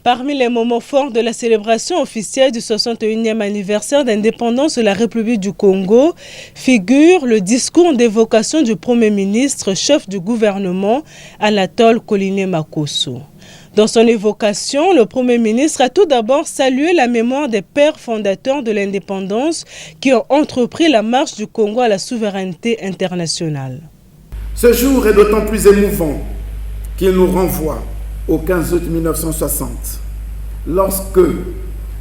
Parmi les moments forts de la célébration officielle du 61e anniversaire d'indépendance de la République du Congo figure le discours d'évocation du Premier ministre, chef du gouvernement, Anatole Koliné-Makosso. Dans son évocation, le Premier ministre a tout d'abord salué la mémoire des pères fondateurs de l'indépendance qui ont entrepris la marche du Congo à la souveraineté internationale. Ce jour est d'autant plus émouvant qu'il nous renvoie au 15 août 1960, lorsque,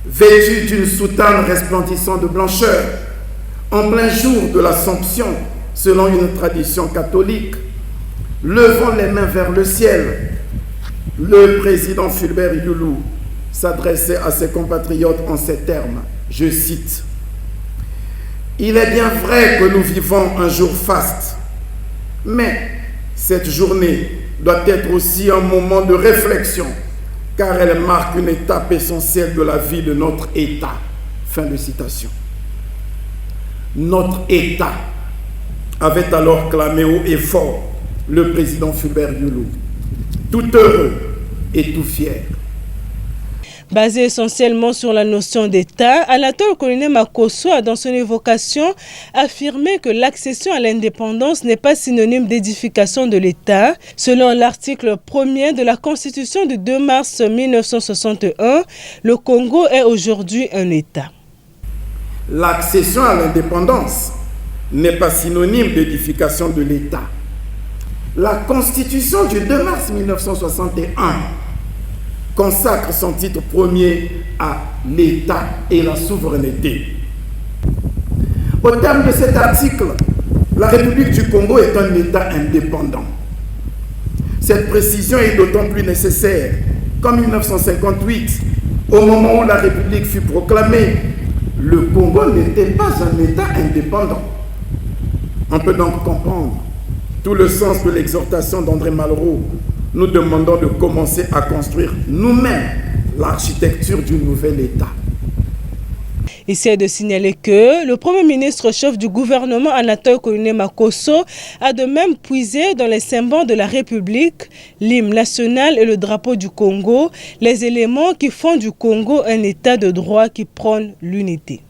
vêtu d'une soutane resplendissante de blancheur, en plein jour de l'Assomption, selon une tradition catholique, levant les mains vers le ciel, le président Fulbert Youlou s'adressait à ses compatriotes en ces termes, je cite, « Il est bien vrai que nous vivons un jour faste, mais cette journée doit être aussi un moment de réflexion, car elle marque une étape essentielle de la vie de notre État. » Fin de citation. Notre État, avait alors clamé haut et fort le président Fulbert Youlou, tout heureux et tout fier. Basé essentiellement sur la notion d'État, Anatole Koliné-Makosso a dans son évocation affirmé que l'accession à l'indépendance n'est pas synonyme d'édification de l'État. Selon l'article 1er de la Constitution du 2 mars 1961, le Congo est aujourd'hui un État. L'accession à l'indépendance n'est pas synonyme d'édification de l'État. La Constitution du 2 mars 1961 consacre son titre premier à l'État et la souveraineté. Au terme de cet article, la République du Congo est un État indépendant. Cette précision est d'autant plus nécessaire qu'en 1958, au moment où la République fut proclamée, le Congo n'était pas un État indépendant. On peut donc comprendre tout le sens de l'exhortation d'André Malraux, nous demandons de commencer à construire nous-mêmes l'architecture du nouvel État. Ici est de signaler que le Premier ministre chef du gouvernement Anatole Koliné-Makosso a de même puisé dans les symboles de la République, l'hymne national et le drapeau du Congo, les éléments qui font du Congo un État de droit qui prône l'unité.